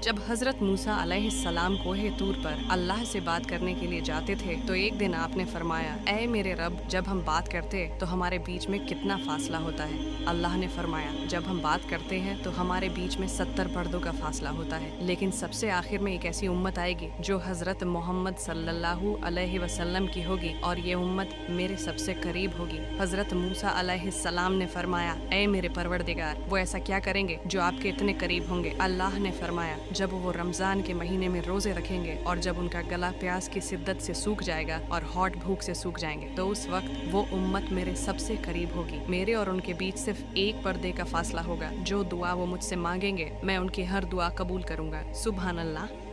जब हजरत मूसा अलैहिस्सलाम कोहे तूर पर अल्लाह से बात करने के लिए जाते थे तो एक दिन आपने फरमाया, ऐ मेरे रब, जब हम बात करते तो हमारे बीच में कितना फासला होता है। अल्लाह ने फरमाया, जब हम बात करते हैं तो हमारे बीच में 70 पर्दों का फासला होता है, लेकिन सबसे आखिर में एक ऐसी उम्मत आएगी जो हजरत मोहम्मद सल्लल्लाहु अलैहि वसल्लम की होगी और ये उम्मत मेरे सबसे करीब होगी। हजरत मूसा अलैहिस्सलाम ने फरमाया, ऐ मेरे परवरदिगार, वो ऐसा क्या करेंगे जो आपके इतने करीब होंगे। अल्लाह ने फरमाया, जब वो रमज़ान के महीने में रोज़े रखेंगे और जब उनका गला प्यास की शिद्दत से सूख जाएगा और हॉट भूख से सूख जाएंगे तो उस वक्त वो उम्मत मेरे सबसे करीब होगी। मेरे और उनके बीच सिर्फ एक पर्दे का फासला होगा। जो दुआ वो मुझसे मांगेंगे मैं उनकी हर दुआ कबूल करूँगा। सुभान अल्लाह।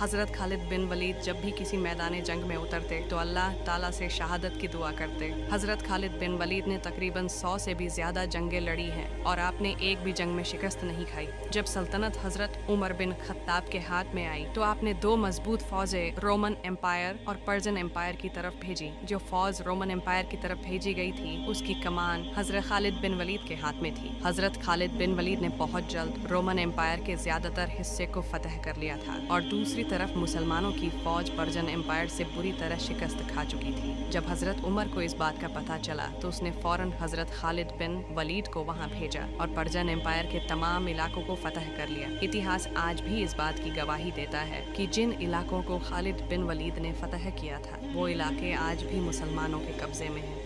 हज़रत खालिद बिन वलीद जब भी किसी मैदान जंग में उतरते तो अल्लाह ताला से शहादत की दुआ करते। हज़रत खालिद बिन वलीद ने तकरीबन 100 से भी ज़्यादा जंगें लड़ी हैं और आपने एक भी जंग में शिकस्त नहीं खाई। जब सल्तनत हज़रत उमर बिन खत्ताब के हाथ में आई तो आपने 2 मजबूत फ़ौजें रोमन एम्पायर और पर्शियन एम्पायर की तरफ भेजी। जो फ़ौज रोमन एम्पायर की तरफ भेजी गई थी उसकी कमान हज़रत खालिद बिन वलीद के हाथ में थी। हज़रत खालिद बिन वलीद ने बहुत जल्द रोमन एम्पायर के ज़्यादातर हिस्से को फतह कर लिया था और दूसरी तरफ मुसलमानों की फौज पर्शियन एम्पायर से बुरी तरह शिकस्त खा चुकी थी। जब हजरत उमर को इस बात का पता चला तो उसने फौरन हजरत खालिद बिन वलीद को वहां भेजा और पर्शियन एम्पायर के तमाम इलाकों को फतह कर लिया। इतिहास आज भी इस बात की गवाही देता है कि जिन इलाकों को खालिद बिन वलीद ने फतह किया था वो इलाके आज भी मुसलमानों के कब्जे में हैं।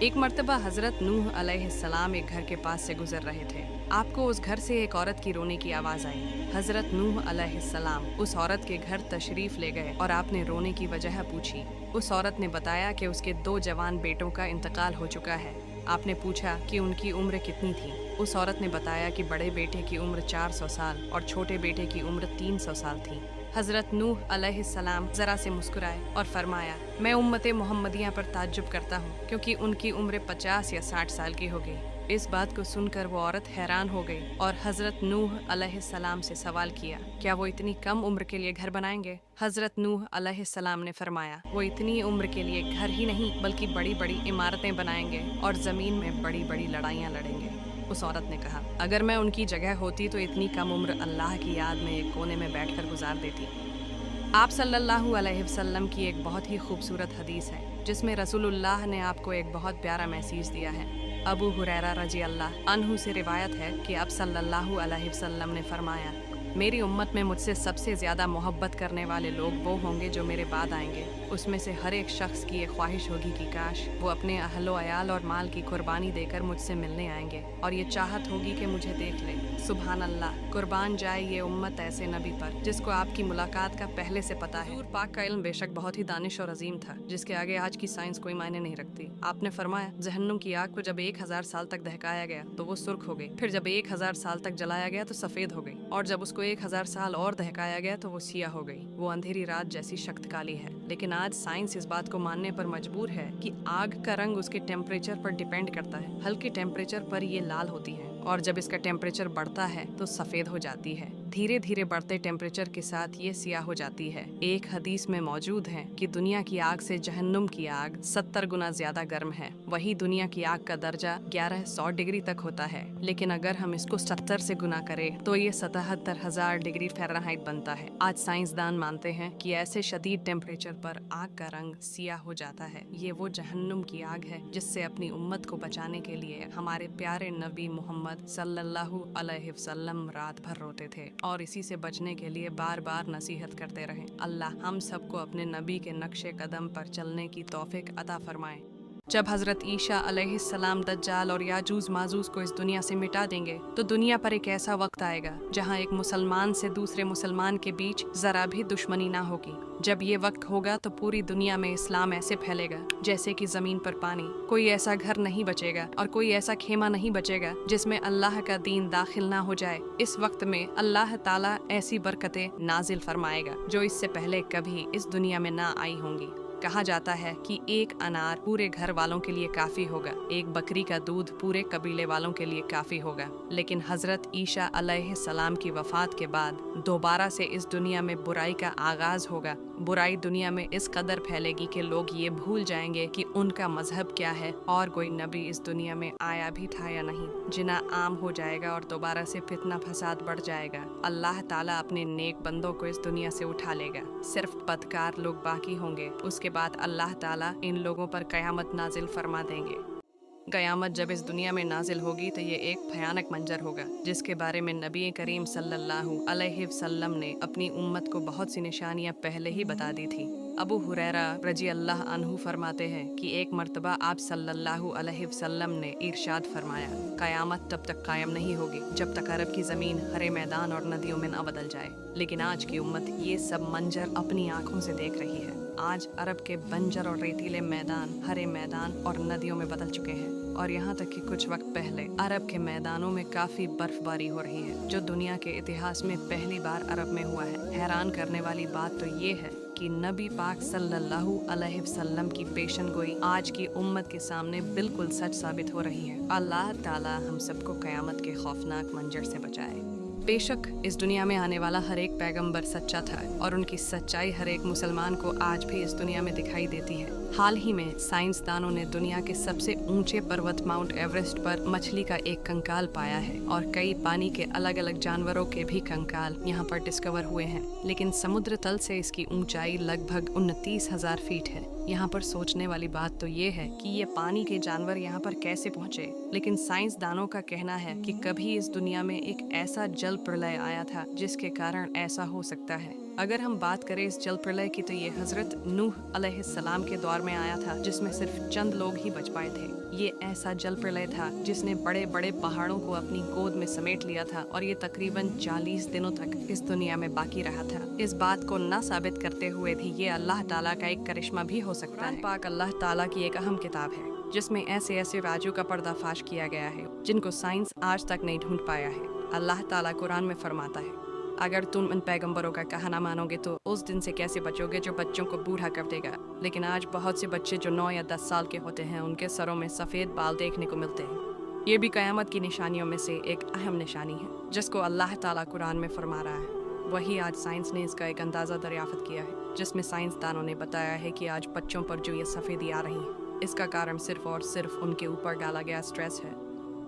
एक मर्तबा हजरत नूह अलैहिस्सलाम एक घर के पास से गुजर रहे थे। आपको उस घर से एक औरत की रोने की आवाज़ आई। हजरत नूह अलैहिस्सलाम उस औरत के घर तशरीफ ले गए और आपने रोने की वजह पूछी। उस औरत ने बताया कि उसके 2 जवान बेटों का इंतकाल हो चुका है। आपने पूछा कि उनकी उम्र कितनी थी। उस औरत ने बताया कि बड़े बेटे की उम्र 400 साल और छोटे बेटे की उम्र 300 साल थी। हज़रत नूह अलैहिस्सलाम ज़रा से मुस्कुराए और फरमाया, मैं उम्मत मोहम्मदिया पर ताज्जुब करता हूँ क्योंकि उनकी उम्र 50 या 60 साल की हो गई। इस बात को सुनकर वो औरत हैरान हो गई और हज़रत नूह अलैहिस्सलाम से सवाल किया, क्या वो इतनी कम उम्र के लिए घर बनाएंगे? हज़रत नूह अलैहिस्सलाम ने फरमाया, वो इतनी उम्र के लिए घर ही नहीं बल्कि बड़ी बड़ी इमारतें बनाएंगे और ज़मीन में बड़ी बड़ी लड़ाइयाँ लड़ेंगे। उस औरत ने कहा, अगर मैं उनकी जगह होती तो इतनी कम उम्र अल्लाह की याद में एक कोने में बैठकर गुजार देती। आप सल्लल्लाहु अलैहि वसल्लम की एक बहुत ही खूबसूरत हदीस है जिसमें रसूलुल्लाह ने आपको एक बहुत प्यारा मैसेज दिया है। अबू हुरैरा रजी अल्लाह अन्हु से रिवायत है कि आप सल्लल्लाहु अलैहि वसल्लम ने फरमाया, मेरी उम्मत में मुझसे सबसे ज़्यादा मोहब्बत करने वाले लोग वो होंगे जो मेरे बाद आएंगे। उसमें से हर एक शख्स की ये ख्वाहिश होगी कि काश वो अपने अहलो अयाल और माल की कुर्बानी देकर मुझसे मिलने आएंगे और ये चाहत होगी कि मुझे देख ले। सुभान अल्लाह, कुर्बान जाए ये उम्मत ऐसे नबी पर जिसको आपकी मुलाकात का पहले से पता है। हुजूर पाक का इल्म बेशक बहुत ही दानिश और अजीम था जिसके आगे आज की साइंस कोई मायने नहीं रखती। आपने फरमाया, जहन्नुम की आग को जब 1000 साल तक दहकाया गया तो वो सुर्ख हो गई, फिर जब 1000 साल तक जलाया गया तो सफ़ेद हो गई और जब उसको 1000 साल और दहकाया गया तो वो सियाह हो गई। वो अंधेरी रात जैसी शक्त काली है। लेकिन आज साइंस इस बात को मानने पर मजबूर है कि आग का रंग उसके टेम्परेचर पर डिपेंड करता है। हल्के टेम्परेचर पर ये लाल होती है और जब इसका टेम्परेचर बढ़ता है तो सफ़ेद हो जाती है। धीरे धीरे बढ़ते टेम्परेचर के साथ ये सियाह हो जाती है। एक हदीस में मौजूद है कि दुनिया की आग से जहन्नुम की आग 70 गुना ज्यादा गर्म है। वही दुनिया की आग का दर्जा 1100 डिग्री तक होता है, लेकिन अगर हम इसको 70 से गुना करें तो ये 77,000 डिग्री फ़ारेनहाइट बनता है। आज साइंसदान मानते हैं कि ऐसे शदीद टेम्परेचर पर आग का रंग सियाह हो जाता है। ये वो जहन्नुम की आग है जिससे अपनी उम्मत को बचाने के लिए हमारे प्यारे नबी मोहम्मद सल्लल्लाहु अलैहि वसल्लम रात भर रोते थे और इसी से बचने के लिए बार बार नसीहत करते रहे। अल्लाह हम सबको अपने नबी के नक्शे कदम पर चलने की तौफीक अता फरमाए। जब हज़रत ईसा अलैहिस्सलाम दज्जाल और याजूज माजूज को इस दुनिया से मिटा देंगे तो दुनिया पर एक ऐसा वक्त आएगा जहां एक मुसलमान से दूसरे मुसलमान के बीच ज़रा भी दुश्मनी ना होगी। जब ये वक्त होगा तो पूरी दुनिया में इस्लाम ऐसे फैलेगा जैसे कि ज़मीन पर पानी। कोई ऐसा घर नहीं बचेगा और कोई ऐसा खेमा नहीं बचेगा जिसमें अल्लाह का दीन दाखिल ना हो जाए। इस वक्त में अल्लाह ताला ऐसी बरकतें नाजिल फरमाएगा जो इससे पहले कभी इस दुनिया में ना आई होंगी। कहा जाता है कि एक अनार पूरे घर वालों के लिए काफी होगा, एक बकरी का दूध पूरे कबीले वालों के लिए काफी होगा। लेकिन हजरत ईसा अलैहिस्सलाम की वफात के बाद दोबारा से इस दुनिया में बुराई का आगाज होगा। बुराई दुनिया में इस कदर फैलेगी कि लोग ये भूल जाएंगे कि उनका मजहब क्या है और कोई नबी इस दुनिया में आया भी था या नहीं। जिना आम हो जाएगा और दोबारा से फितना फसाद बढ़ जाएगा। अल्लाह ताला अपने नेक बंदों को इस दुनिया से उठा लेगा, सिर्फ बदकार लोग बाकी होंगे। उसके बाद अल्लाह ताला इन लोगों पर कयामत नाजिल फरमा देंगे। कयामत जब इस दुनिया में नाजिल होगी तो ये एक भयानक मंजर होगा, जिसके बारे में नबी करीम सल्लल्लाहु अलैहि वसल्लम ने अपनी उम्मत को बहुत सी निशानियां पहले ही बता दी थी। अबू हुरैरा रजी अल्लाह अन्हु फरमाते हैं कि एक मर्तबा आप सल्लल्लाहु अलैहि वसल्लम ने इरशाद फरमाया, कयामत तब तक कायम नहीं होगी जब तक अरब की ज़मीन हरे मैदान और नदियों में न बदल जाए। लेकिन आज की उम्मत ये सब मंजर अपनी आंखों से देख रही है। आज अरब के बंजर और रेतीले मैदान हरे मैदान और नदियों में बदल चुके हैं, और यहाँ तक कि कुछ वक्त पहले अरब के मैदानों में काफ़ी बर्फबारी हो रही है, जो दुनिया के इतिहास में पहली बार अरब में हुआ है। हैरान करने वाली बात तो ये है कि नबी पाक सल्लल्लाहु अलैहि वसल्लम की पेशन गोई आज की उम्मत के सामने बिल्कुल सच साबित हो रही है। अल्लाह ताला हम सबको क़यामत के खौफनाक मंजर से बचाए। बेशक इस दुनिया में आने वाला हर एक पैगंबर सच्चा था, और उनकी सच्चाई हर एक मुसलमान को आज भी इस दुनिया में दिखाई देती है। हाल ही में साइंसदानों ने दुनिया के सबसे ऊंचे पर्वत माउंट एवरेस्ट पर मछली का एक कंकाल पाया है, और कई पानी के अलग अलग जानवरों के भी कंकाल यहाँ पर डिस्कवर हुए हैं। लेकिन समुद्र तल से इसकी ऊंचाई लगभग 29,000 फीट है। यहाँ पर सोचने वाली बात तो ये है कि ये पानी के जानवर यहाँ पर कैसे पहुँचे। लेकिन साइंसदानों का कहना है कि कभी इस दुनिया में एक ऐसा जल प्रलय आया था जिसके कारण ऐसा हो सकता है। अगर हम बात करें इस जल प्रलय की, तो ये हजरत नूह अलैहिस्सलाम के दौर में आया था, जिसमें सिर्फ चंद लोग ही बच पाए थे। ये ऐसा जल प्रलय था जिसने बड़े बड़े पहाड़ों को अपनी गोद में समेट लिया था, और ये तकरीबन 40 दिनों तक इस दुनिया में बाकी रहा था। इस बात को न साबित करते हुए भी ये अल्लाह ताला का एक करिश्मा भी हो सकता है। पाक अल्लाह ताला की एक अहम किताब है, जिसमें ऐसे ऐसे राजों का पर्दाफाश किया गया है जिनको साइंस आज तक नहीं ढूंढ पाया है। अल्लाह ताला कुरान में फरमाता है, अगर तुम इन पैगंबरों का कहना मानोगे तो उस दिन से कैसे बचोगे जो बच्चों को बूढ़ा कर देगा। लेकिन आज बहुत से बच्चे जो 9 या 10 साल के होते हैं, उनके सरों में सफ़ेद बाल देखने को मिलते हैं। ये भी क़यामत की निशानियों में से एक अहम निशानी है, जिसको अल्लाह ताला कुरान में फरमा रहा है। वही आज साइंस ने इसका एक अंदाज़ा दरियाफ्त किया है, जिसमें साइंसदानों ने बताया है कि आज बच्चों पर जो ये सफ़ेदी आ रही है, इसका कारण सिर्फ और सिर्फ उनके ऊपर डाला गया स्ट्रेस है।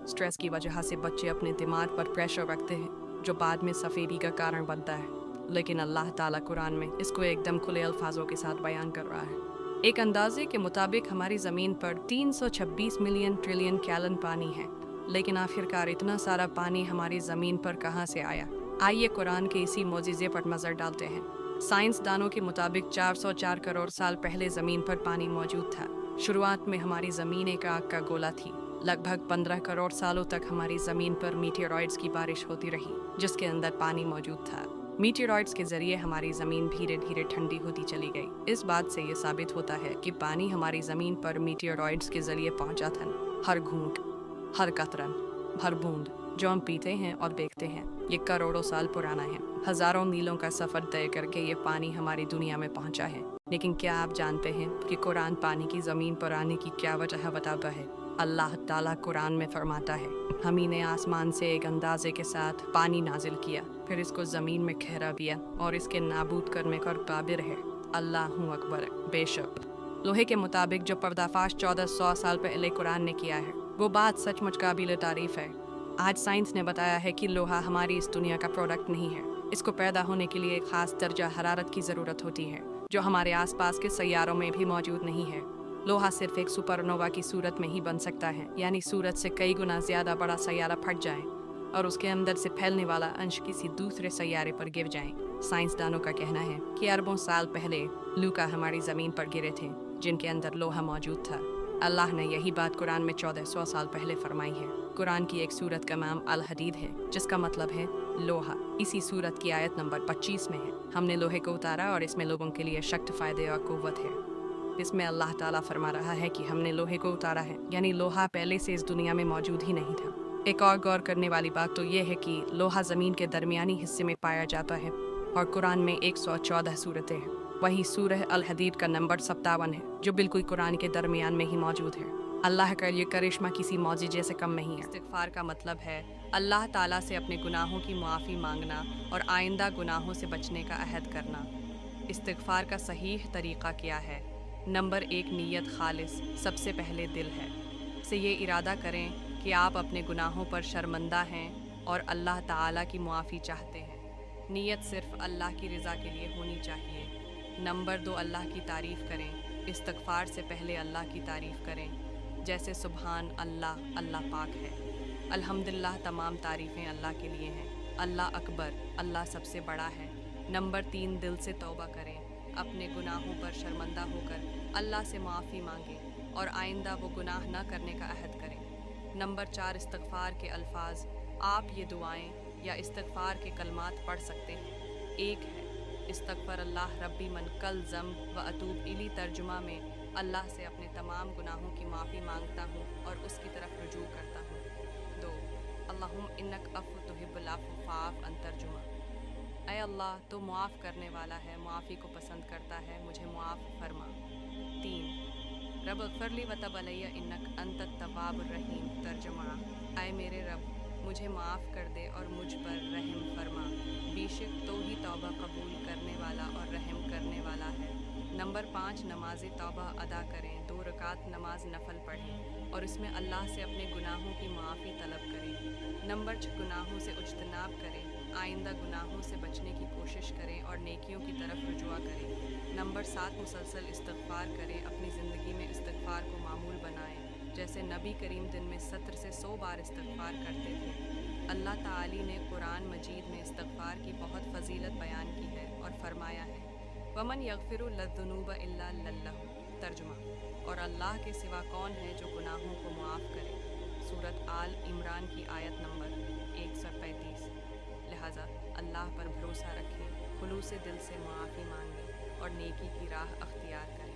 स्ट्रेस की वजह से बच्चे अपने दिमाग पर प्रेशर रखते हैं, जो बाद में सफ़ेदी का कारण बनता है। लेकिन अल्लाह ताला कुरान में इसको एकदम खुले अल्फाजों के साथ बयान कर रहा है। एक अंदाजे के मुताबिक हमारी ज़मीन पर 326 मिलियन ट्रिलियन गैलन पानी है। लेकिन आखिरकार इतना सारा पानी हमारी ज़मीन पर कहाँ से आया? आइए कुरान के इसी मौजिज़े पर नज़र डालते हैं। साइंसदानों के मुताबिक 404 करोड़ साल पहले ज़मीन पर पानी मौजूद था। शुरुआत में हमारी ज़मीन एक आग का गोला थी। लगभग 15 करोड़ सालों तक हमारी ज़मीन पर मीटेरॉइड्स की बारिश होती रही, जिसके अंदर पानी मौजूद था। मीटेरॉइड्स के ज़रिए हमारी ज़मीन धीरे धीरे ठंडी होती चली गई। इस बात से ये साबित होता है कि पानी हमारी ज़मीन पर मीटेरॉइड्स के ज़रिए पहुंचा था। हर घूंट, हर कतरन, हर बूंद जो हम पीते हैं और देखते हैं, ये करोड़ों साल पुराना है। हज़ारों मीलों का सफ़र तय करके ये पानी हमारी दुनिया में पहुंचा है। लेकिन क्या आप जानते हैं कि कुरान पानी की ज़मीन पर आने की क्या वजह बताता है? अल्लाह ताला कुरान में फरमाता है, हम ही ने आसमान से एक अंदाजे के साथ पानी नाजिल किया, फिर इसको ज़मीन में ठहरा दिया और इसके नाबूद करने पर काबिर है। अल्लाहु अकबर। बेशक लोहे के मुताबिक जो पर्दाफाश 1400 साल पहले कुरान ने किया है, वो बात सचमुच काबिल तारीफ़ है। आज साइंस ने बताया है कि लोहा हमारी इस दुनिया का प्रोडक्ट नहीं है। इसको पैदा होने के लिए एक ख़ास दर्जा हरारत की ज़रूरत होती है, जो हमारे आसपास के सैयारों में भी मौजूद नहीं है। लोहा सिर्फ एक सुपरनोवा की सूरत में ही बन सकता है, यानी सूरज से कई गुना ज़्यादा बड़ा सैयारा फट जाए और उसके अंदर से फैलने वाला अंश किसी दूसरे सैयारे पर गिर जाए। साइंसदानों का कहना है कि अरबों साल पहले लूका हमारी ज़मीन पर गिरे थे, जिनके अंदर लोहा मौजूद था। अल्लाह ने यही बात कुरान में 1400 साल पहले फरमाई है। कुरान की एक सूरत का नाम अल हदीद है, जिसका मतलब है लोहा। इसी सूरत की आयत नंबर 25 में है, हमने लोहे को उतारा और इसमें लोगों के लिए शक्त, फ़ायदे और क़ुव्वत है। इसमें अल्लाह ताला फरमा रहा है कि हमने लोहे को उतारा है, यानी लोहा पहले से इस दुनिया में मौजूद ही नहीं था। एक और गौर करने वाली बात तो ये है कि लोहा ज़मीन के दरमियानी हिस्से में पाया जाता है और कुरान में 114 सूरतें हैं। वहीं सूरह अल हदीद का नंबर 57 है, जो बिल्कुल कुरान के दरमियान में ही मौजूद है। अल्लाह का ये करिश्मा किसी मौजिज़े से कम नहीं है। इस्तिग़फ़ार का मतलब है अल्लाह ताला से अपने गुनाहों की मुआफ़ी मांगना और आइंदा गुनाहों से बचने का अहद करना। इस्तिग़फ़ार का सहीह तरीक़ा क्या है? नंबर 1, नीयत खालिस, सबसे पहले दिल है से ये इरादा करें कि आप अपने गुनाहों पर शर्मिंदा हैं और अल्लाह ताला की मुआफ़ी चाहते हैं। नीयत सिर्फ़ अल्लाह की रज़ा के लिए होनी चाहिए। नंबर 2, अल्लाह की तारीफ़ करें। इस्तिग़फ़ार से पहले अल्लाह की तारीफ़ करें, जैसे सुबहान अल्लाह, अल्लाह पाक है, अल्हम्दुलिल्लाह, तमाम तारीफ़ें अल्लाह के लिए हैं, अल्लाह अकबर, अल्लाह सबसे बड़ा है। नंबर 3, दिल से तौबा करें। अपने गुनाहों पर शर्मिंदा होकर अल्लाह से मुआफ़ी मांगें और आइंदा वो गुनाह न करने का अहद करें। नंबर 4, इस्तिग़फ़ार के अल्फाज। आप ये दुआएं या इस्तिग़फ़ार के कलमात पढ़ सकते हैं। एक है इस्तग़फ़िरुल्लाह रब्बी मन कल ज़म्ब व अतूब इली, तर्जुमा में अल्लाह से अपने तमाम गुनाहों की माफ़ी मांगता हूँ और उसकी तरफ रुजू करता हूँ। 2, अल्लाहुम्मा इन्नक अफ़्वु तुहिब्बुल अफ़्व फ़अफ़ अन, तर्जुमा, ऐ अल्लाह तो मुआफ़ करने वाला है, मुआफ़ी को पसंद करता है, मुझे मुआफ़ फरमा। 3, रब अग़फ़िरली व तब अलैया इन्नक अंतत तव्वाबुर रहीम, तर्जुमा, ऐ मेरे रब मुझे माफ़ कर दे और मुझ पर रहम फरमा, बेशक तो ही तौबा कबूल करने वाला और रहम करने वाला है। नंबर 5, नमाज तौबा अदा करें। 2 रकात नमाज नफल पढ़ें और इसमें अल्लाह से अपने गुनाहों की माफ़ी तलब करें। नंबर 6, गुनाहों से इज्तनाब करें। आइंदा गुनाहों से बचने की कोशिश करें और नेकियों की तरफ रुजुआ करें। नंबर 7, मुसलसल इस्तिग़फ़ार करें। अपनी ज़िंदगी में इस्तिग़फ़ार को मामूल बनाएं, जैसे नबी करीम दिन में 70 से 100 बार इस्तिग़फ़ार करते थे। अल्लाह ताली ने कुरान मजीद में इस्तिग़फ़ार की बहुत फ़जीलत बयान की है और फरमाया है, वमन यग़फ़िरु लज़्ज़ुनूब इल्ला लल्लाहु, तर्जुमा, और अल्लाह के सिवा कौन है जो गुनाहों को मुआफ़ करे। सूरत आल इमरान की आयत नंबर 135। लिहाजा अल्लाह पर भरोसा रखें, खुलूस दिल से मुआफ़ी मांगें और नेकी की राह अख्तियार करें।